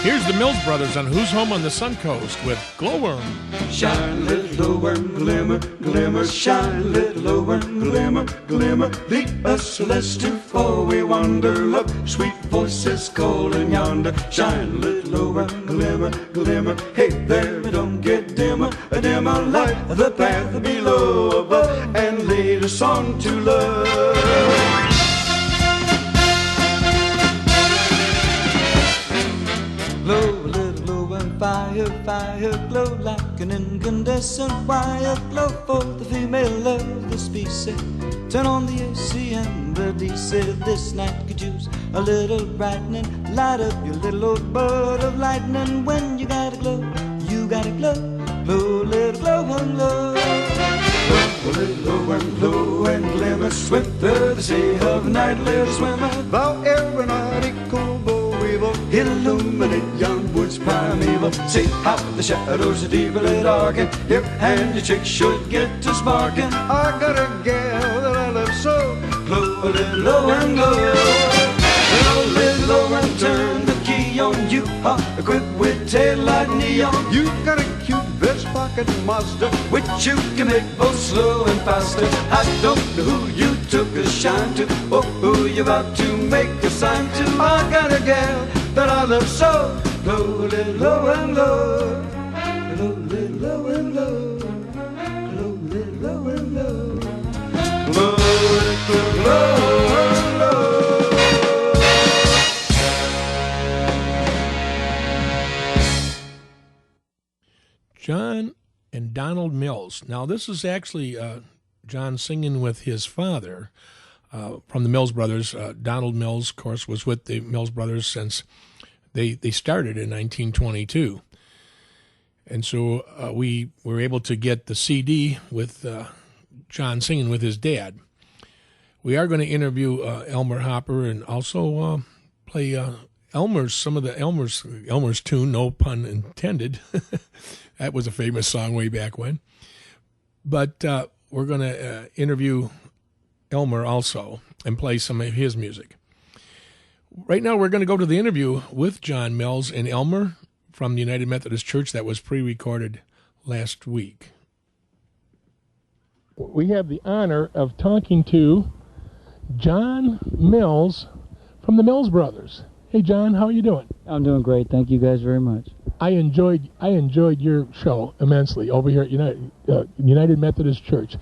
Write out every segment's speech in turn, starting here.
Here's the Mills Brothers on Who's Home on the Sun Coast with Glowworm. Shine, little glowworm, glimmer, glimmer. Shine, little glowworm, glimmer, glimmer. Lead us, celestial, for we wander. Look, sweet voices calling yonder. Shine, little glowworm, glimmer, glimmer. Hey there, don't get dimmer, a dimmer light the path below, above, and lead us on to love. Glow, little glowing fire, fire, glow like an incandescent wire. Glow for the female of the species. Turn on the AC and the DC. This night could use a little brightening. Light up your little old bud of lightning. When you gotta glow, you gotta glow. Glow, little glowing glow. Glow, little glowing glow and glimmer. Swim through the sea of night, little swimmer. Thou aeronautical illuminate young woods primeval. See how the shadows are deeply darkened. Hip and your chick should get to sparking. I got a gal that I love so. Glow a little low and glow. Glow a little low and turn the key on. You are equipped with taillight neon. You got a cute vest pocket Mazda, which you can make both slow and faster. I don't know who you took a shine to, or who you about to make a sign to. I got a gal that I love so. Glow a little low and low. Glow a little low and low. Glow a little low and low. Glow a little low and low. John and Donald Mills. Now, this is actually John singing with his father from the Mills Brothers. Donald Mills, of course, was with the Mills Brothers since they started in 1922. And so we were able to get the CD with John singing with his dad. We are going to interview Elmer Hopper and also play some of the Elmer's tune, no pun intended. That was a famous song way back when. But we're going to interview Elmer also and play some of his music. Right now we're going to go to the interview with John Mills and Elmer from the United Methodist Church that was pre-recorded last week. We have the honor of talking to John Mills from the Mills Brothers. Hey, John, how are you doing? I'm doing great. Thank you guys very much. I enjoyed your show immensely over here at United Methodist Church.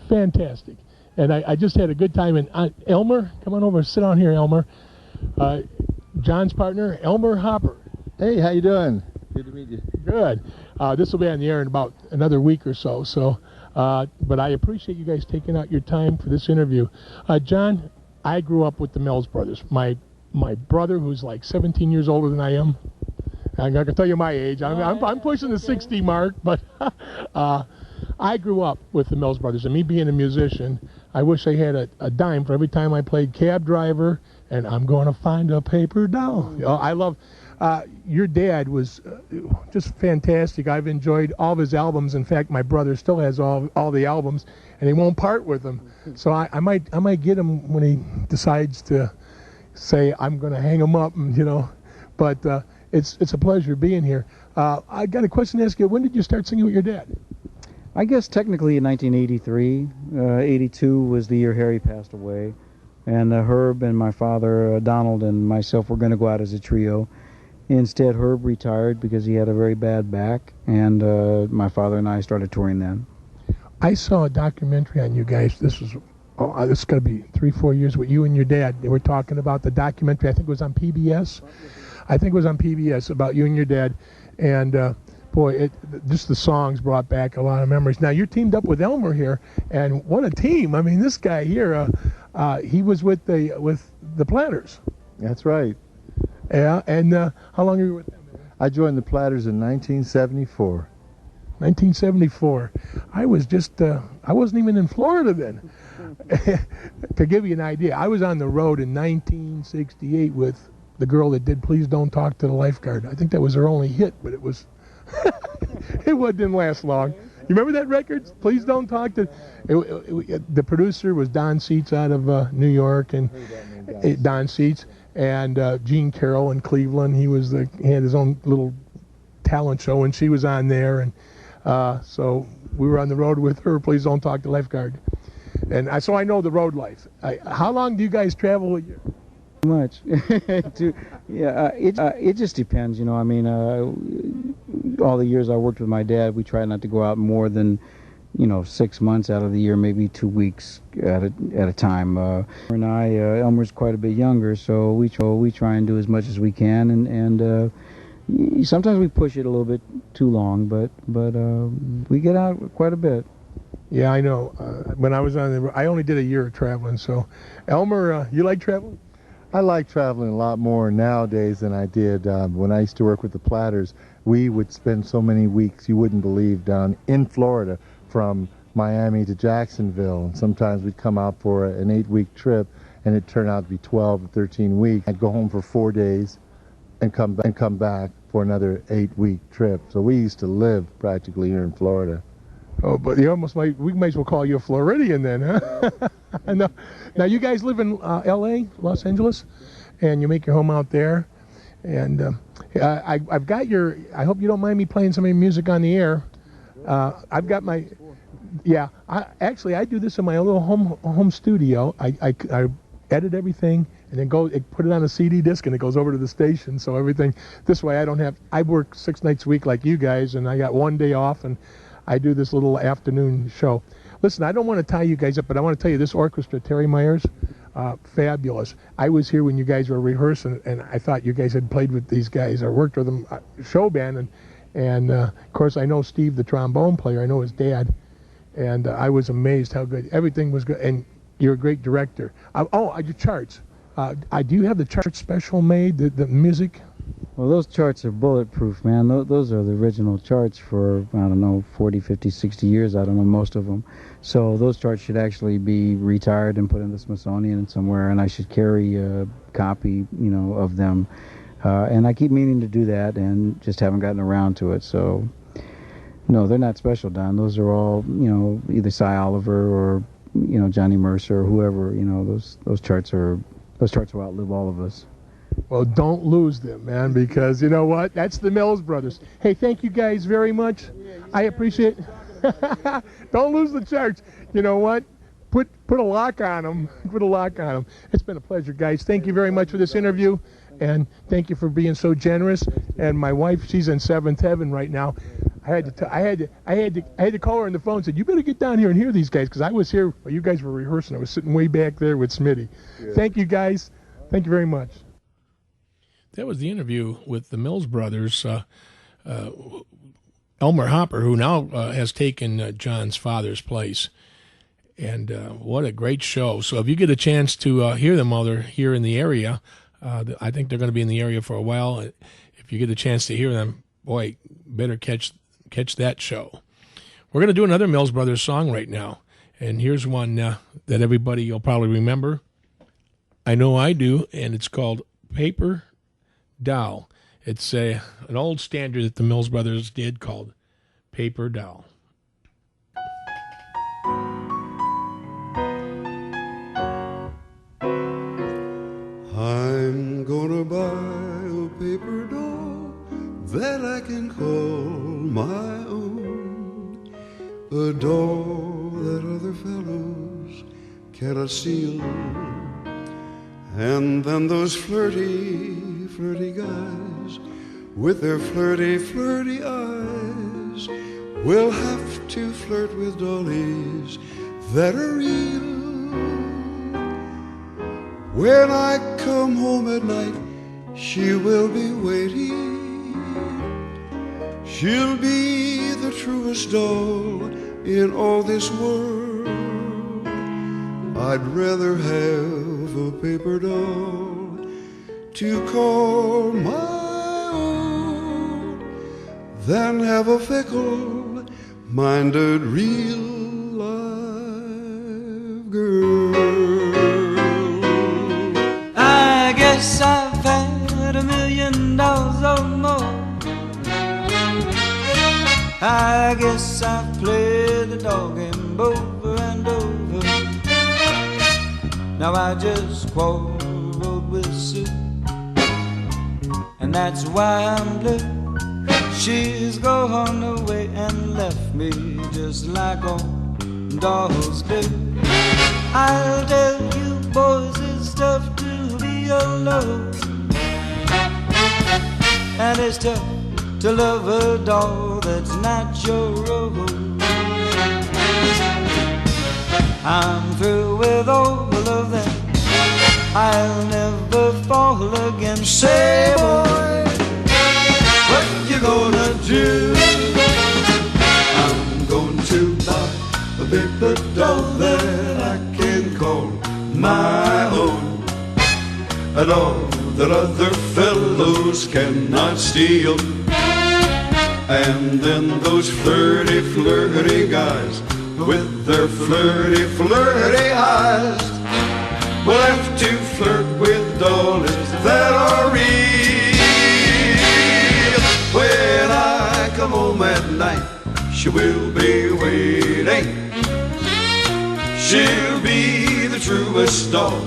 Fantastic. And I just had a good time. And Elmer, come on over, sit on here, Elmer. John's partner, Elmer Hopper. Hey, how you doing? Good to meet you. Good. This will be on the air in about another week or so. But I appreciate you guys taking out your time for this interview. John, I grew up with the Mills Brothers. My brother, who's like 17 years older than I am, I can tell you my age. I'm pushing the 60 mark, but I grew up with the Mills Brothers. And me being a musician, I wish I had a dime for every time I played Cab Driver and I'm going to find a paper doll. I love your dad was just fantastic. I've enjoyed all of his albums. In fact, my brother still has all the albums, and he won't part with them. So I might get him when he decides to say I'm going to hang him up, and But it's a pleasure being here. I got a question to ask you. When did you start singing with your dad? I guess technically in 1983. 82 was the year Harry passed away. And Herb and my father, Donald, and myself were going to go out as a trio. Instead, Herb retired because he had a very bad back, and my father and I started touring then. I saw a documentary on you guys. This is got to be 3-4 years with you and your dad. They were talking about the documentary. I think it was on PBS. I think it was on PBS about you and your dad. And boy, just the songs brought back a lot of memories. Now, you're teamed up with Elmer here, and what a team. I mean, this guy here, he was with the Platters. That's right. Yeah, and how long were you with them? I joined the Platters in 1974. 1974. I was just, I wasn't even in Florida then. To give you an idea, I was on the road in 1968 with the girl that did Please Don't Talk to the Lifeguard. I think that was her only hit, but it was, didn't last long. You remember that record? Please Don't Talk to... the producer was Don Seitz out of New York, and Don Seitz. and Gene Carroll in Cleveland. He had his own little talent show, and she was on there, and so we were on the road with her. Please don't talk to lifeguard, and so I know the road life. How long do you guys travel a year? Much. It just depends, you know. I mean, all the years I worked with my dad, we tried not to go out more than, 6 months out of the year, maybe 2 weeks at a time. Elmer's quite a bit younger, so we try and do as much as we can, and sometimes we push it a little bit too long, but we get out quite a bit. Yeah, I know. When I was I only did a year of traveling. So, Elmer, you like traveling? I like traveling a lot more nowadays than I did when I used to work with the Platters. We would spend so many weeks, you wouldn't believe, down in Florida from Miami to Jacksonville. And sometimes we'd come out for an 8-week trip, and it turned out to be 12 or 13 weeks. I'd go home for 4 days and come back for another 8-week trip. So we used to live practically here in Florida. Oh, but we might as well call you a Floridian then, huh? Now, you guys live in L.A., Los Angeles, and you make your home out there. And I've got I hope you don't mind me playing some of your music on the air. I've got my, I do this in my little home studio. I edit everything and then put it on a CD disc, and it goes over to the station. So everything, this way I work 6 nights a week like you guys, and I got 1 day off, and I do this little afternoon show. Listen, I don't want to tie you guys up, but I want to tell you this orchestra, Terry Myers, fabulous. I was here when you guys were rehearsing, and I thought you guys had played with these guys or worked with them, show band, and of course I know Steve, the trombone player. I know his dad, and I was amazed how good everything was good. And you're a great director. Your charts. Do you have the chart special made, the music? Well, those charts are bulletproof, man. Those are the original charts for, I don't know, 40, 50, 60 years. I don't know, most of them. So those charts should actually be retired and put in the Smithsonian somewhere, and I should carry a copy, of them. And I keep meaning to do that and just haven't gotten around to it. So, no, they're not special, Don. Those are all, either Cy Oliver or, Johnny Mercer or whoever. Those charts will outlive all of us. Well, don't lose them, man, because you know what? That's the Mills Brothers. Hey, thank you guys very much. I appreciate it. Don't lose the charts. You know what? Put a lock on them. Put a lock on them. It's been a pleasure, guys. Thank you very much for this interview, and thank you for being so generous. And my wife, she's in seventh heaven right now. I had to call her on the phone and said, you better get down here and hear these guys, because I was here while you guys were rehearsing. I was sitting way back there with Smitty. Yeah. Thank you, guys. Thank you very much. That was the interview with the Mills Brothers, Elmer Hopper, who now has taken John's father's place. And what a great show. So if you get a chance to hear them while they're here in the area, I think they're going to be in the area for a while. If you get a chance to hear them, boy, better catch that show. We're going to do another Mills Brothers song right now. And here's one that everybody will probably remember. I know I do, and it's called Paper Doll. It's an old standard that the Mills Brothers did called Paper Doll. I'm gonna buy a paper doll that I can call my own, a doll that other fellows cannot steal. And then those flirty guys with their flirty eyes will have to flirt with dollies that are real. When I come home at night, she will be waiting. She'll be the truest doll in all this world. I'd rather have a paper doll to call my own than have a fickle-minded real-life girl. I guess I've had $1 million or more. I guess I've played the dog game over and over. Now I just quarreled with Sue that's why I'm blue. She's gone away and left me just like old dolls do. I'll tell you boys, it's tough to be alone, and it's tough to love a doll that's not your own. I'm through with all of that, I'll never fall again. Say boy, what you gonna do? I'm going to buy a paper doll that I can call my own, a doll that other fellows cannot steal. And then those flirty, flirty guys with their flirty, flirty eyes will have to flirt with dollies that are real. When I come home at night, she will be waiting. She'll be the truest doll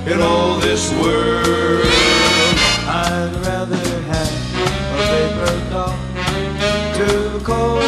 in all this world. I'd rather have a paper doll to call